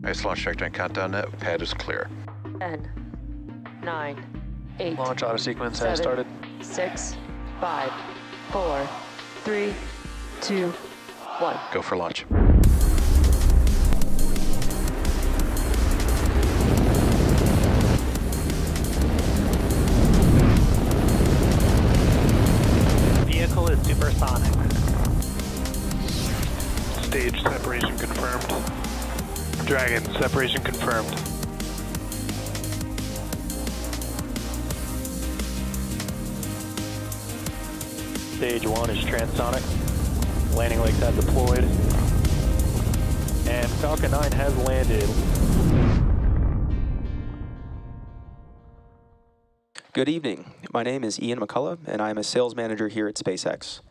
Nice launch trajectory countdown net. Pad is clear. 10, 9, 8. Launch auto sequence has started. 6, 5, 4, 3, 2, 1. Go for launch. Vehicle is supersonic. Stage separation confirmed. Dragon, separation confirmed. Stage 1 is transonic. Landing legs have deployed. And Falcon 9 has landed. Good evening. My name is Ian McCullough, and I'm a sales manager here at SpaceX.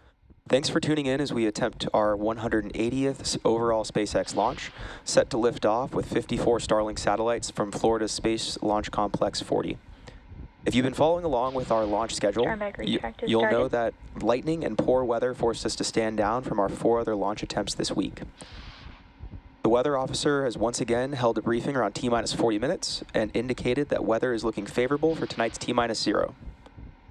Thanks for tuning in as we attempt our 180th overall SpaceX launch, set to lift off with 54 Starlink satellites from Florida's Space Launch Complex 40. If you've been following along with our launch schedule, you'll know that lightning and poor weather forced us to stand down from our 4 other launch attempts this week. The weather officer has once again held a briefing around T-minus 40 minutes and indicated that weather is looking favorable for tonight's T-minus 0.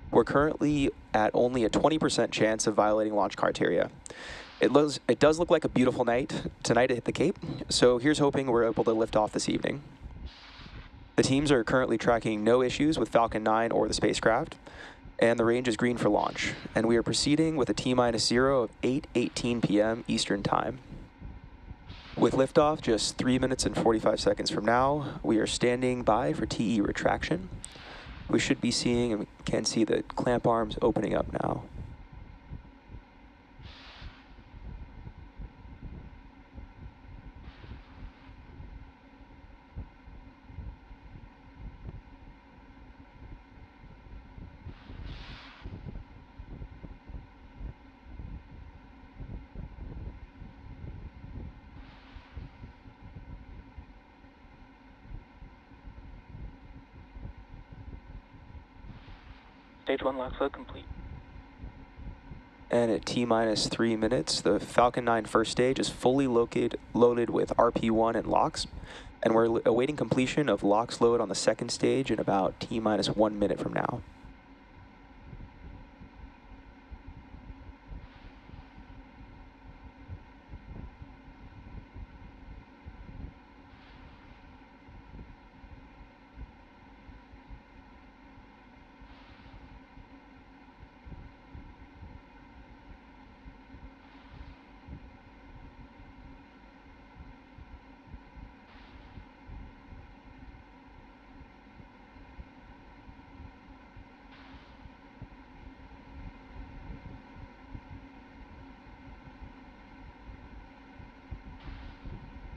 We're currently at only a 20% chance of violating launch criteria. It does look like a beautiful night tonight to hit the Cape, so here's hoping we're able to lift off this evening. The teams are currently tracking no issues with Falcon 9 or the spacecraft, and the range is green for launch, and we are proceeding with a T-minus 0 of 8:18 p.m. Eastern Time. With liftoff just 3 minutes and 45 seconds from now, we are standing by for TE retraction. We should be seeing, and we can see the clamp arms opening up now. Stage 1 lock flow complete. And at T-minus 3 minutes, the Falcon 9 first stage is fully loaded with RP-1 and LOX, and we're awaiting completion of LOX load on the second stage in about T-minus 1 minute from now.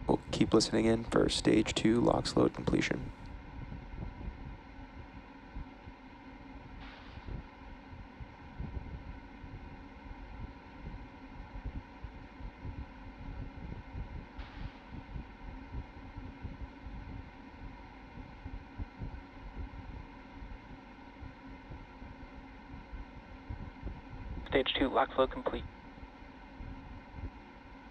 We'll keep listening in for stage 2 LOX load completion. Stage 2 lock flow complete.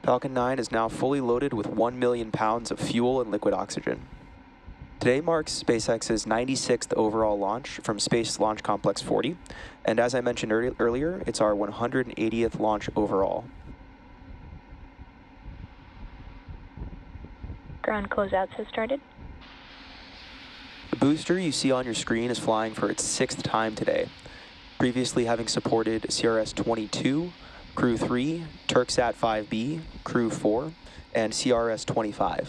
Falcon 9 is now fully loaded with 1 million pounds of fuel and liquid oxygen. Today marks SpaceX's 96th overall launch from Space Launch Complex 40, and as I mentioned earlier, it's our 180th launch overall. Ground closeouts has started. The booster you see on your screen is flying for its 6th time today, previously having supported CRS-22, Crew 3, Turksat 5B, Crew 4, and CRS-25.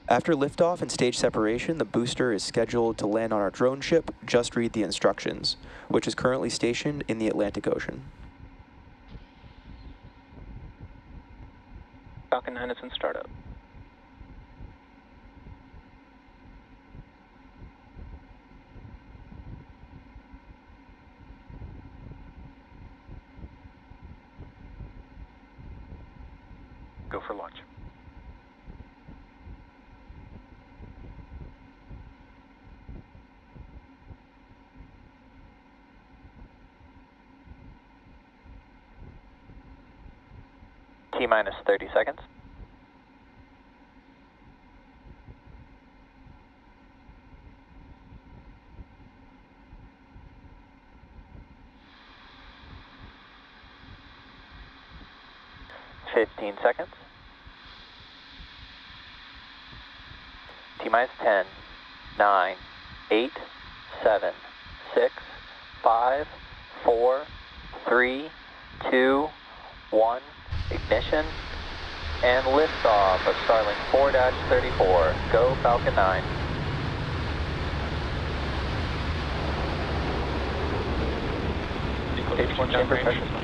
After liftoff and stage separation, the booster is scheduled to land on our drone ship, Just Read the Instructions, which is currently stationed in the Atlantic Ocean. Falcon 9 is in startup. Go for launch. T-minus 30 seconds. 15 seconds. T-minus 10, 9, 8, 7, 6, 5, 4, 3, 2, 1. Ignition and liftoff of Starlink 4-34. Go Falcon 9. Stage 1 chamber pressure.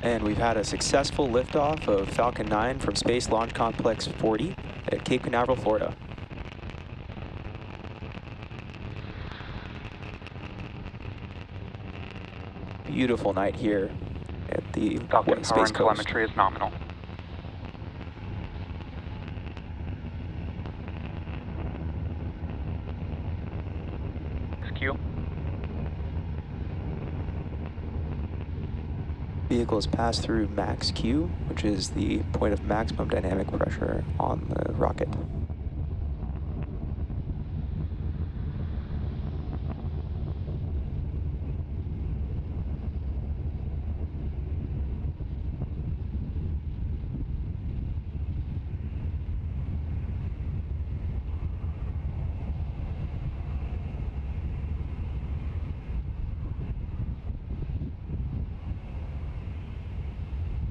And we've had a successful liftoff of Falcon 9 from Space Launch Complex 40 at Cape Canaveral, Florida. Beautiful night here at the Falcon Space power and Coast. telemetry is nominal. XQ. Vehicles pass through max Q, which is the point of maximum dynamic pressure on the rocket.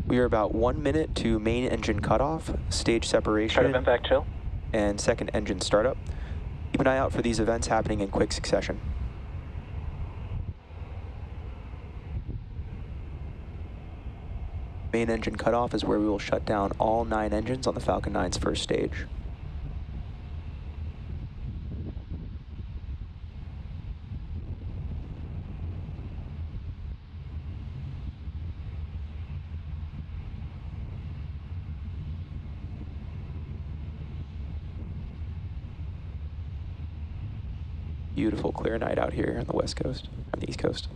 We are about 1 minute to main engine cutoff, stage separation, Start event back chill. and second engine startup. Keep an eye out for these events happening in quick succession. Main engine cutoff is where we will shut down all 9 engines on the Falcon 9's first stage. Beautiful clear night out here on the west coast, on the east coast.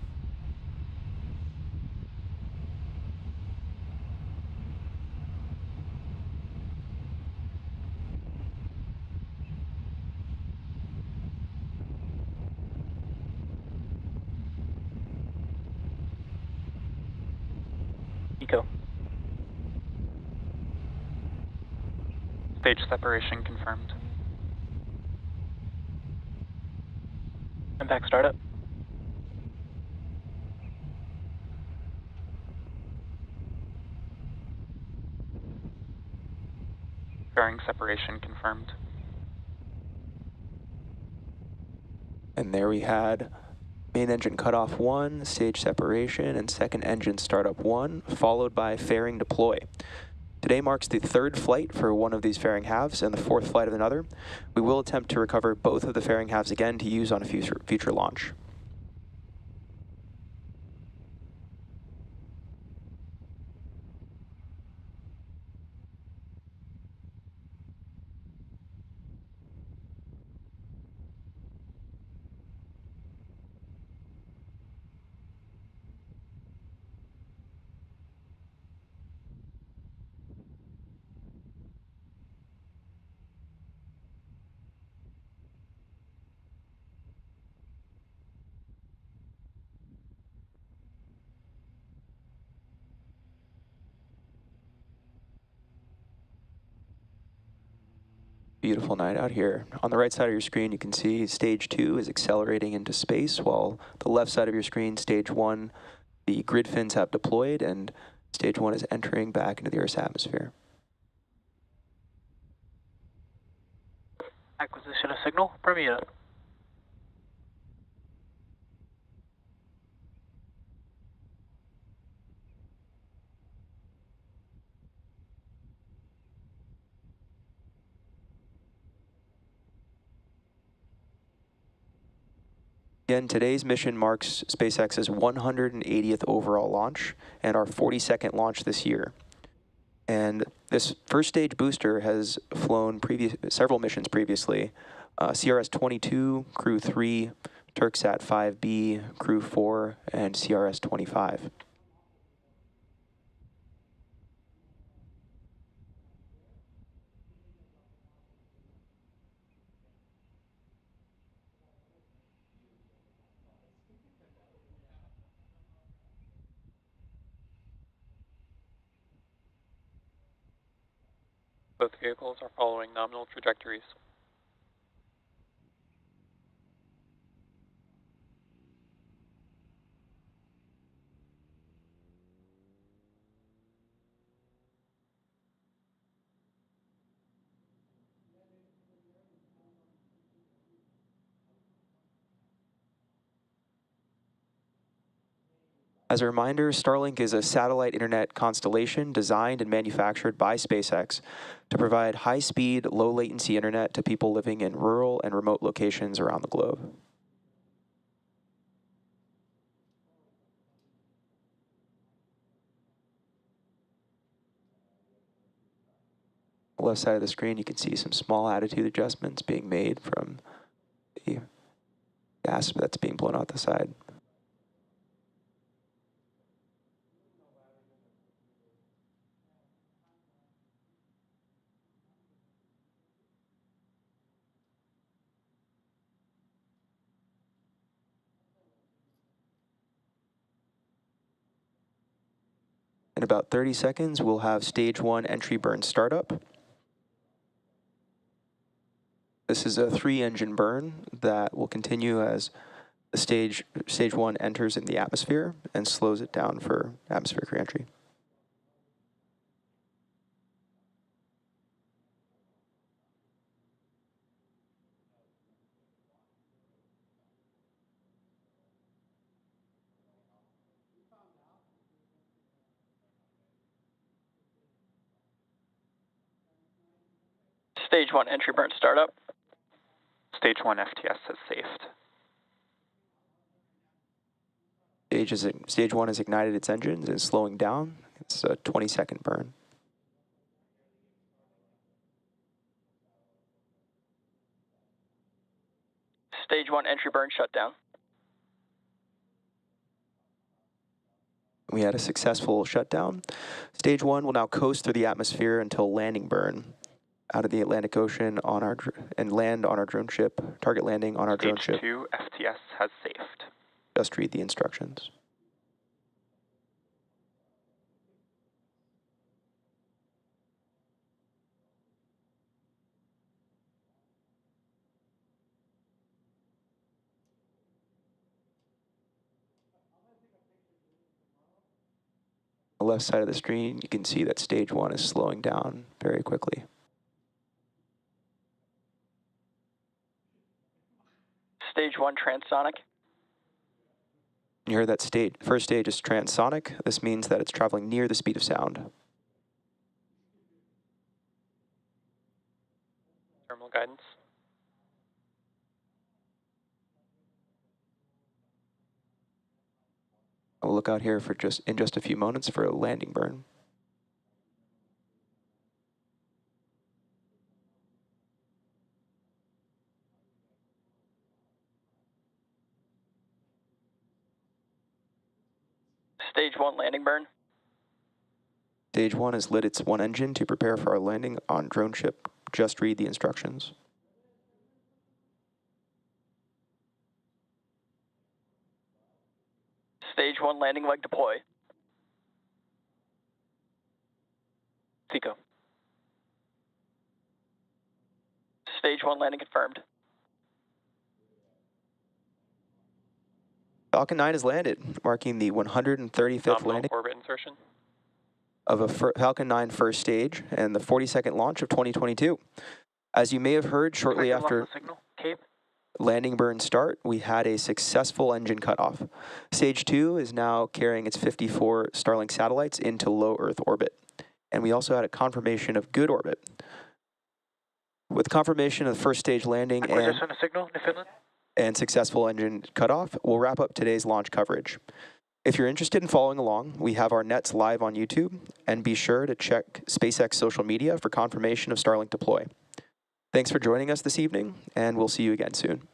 Eco. Stage separation confirmed. And back startup. Fairing separation confirmed. And there we had main engine cutoff 1, stage separation, and second engine startup 1, followed by fairing deploy. Today marks the 3rd flight for one of these fairing halves and the 4th flight of another. We will attempt to recover both of the fairing halves again to use on a future launch. Beautiful night out here. On the right side of your screen, you can see stage 2 is accelerating into space, while the left side of your screen, stage 1, the grid fins have deployed, and stage 1 is entering back into the Earth's atmosphere. Acquisition of signal, Bermuda. Again, today's mission marks SpaceX's 180th overall launch and our 42nd launch this year. And this first stage booster has flown several missions previously. CRS-22, Crew 3, Turksat 5B, Crew 4, and CRS-25. Both vehicles are following nominal trajectories. As a reminder, Starlink is a satellite internet constellation designed and manufactured by SpaceX to provide high-speed, low-latency internet to people living in rural and remote locations around the globe. On the left side of the screen, you can see some small attitude adjustments being made from the gas that's being blown out the side. In about 30 seconds, we'll have stage 1 entry burn startup. This is a 3-engine burn that will continue as the stage 1 enters in the atmosphere and slows it down for atmospheric reentry. Stage 1 entry burn startup. Stage 1 FTS has safed. Stage 1 has ignited its engines and is slowing down. It's a 20-second burn. Stage 1 entry burn shutdown. We had a successful shutdown. Stage 1 will now coast through the atmosphere until landing burn out of the Atlantic Ocean and land on our drone ship, target landing on our drone ship. Stage 2 FTS has safed. Just read the instructions. On the left side of the screen, you can see that stage 1 is slowing down very quickly. Stage 1 transonic. You heard that first stage is transonic. This means that it's traveling near the speed of sound. Terminal guidance. We'll look out here for in just a few moments for a landing burn. Stage 1 landing burn. Stage 1 has lit its one engine to prepare for our landing on drone ship. Just read the instructions. Stage 1 landing leg deploy. Seco. Stage 1 landing confirmed. Falcon 9 has landed, marking the 135th Nominal landing orbit insertion. of a Falcon 9 first stage and the 42nd launch of 2022. As you may have heard, shortly after Signal. Cape. landing burn start, we had a successful engine cutoff. Stage 2 is now carrying its 54 Starlink satellites into low Earth orbit. And we also had a confirmation of good orbit. With confirmation of the first stage landing Acquisition of signal to Finland. and successful engine cutoff, we'll wrap up today's launch coverage. If you're interested in following along, we have our nets live on YouTube, and be sure to check SpaceX social media for confirmation of Starlink deploy. Thanks for joining us this evening, and we'll see you again soon.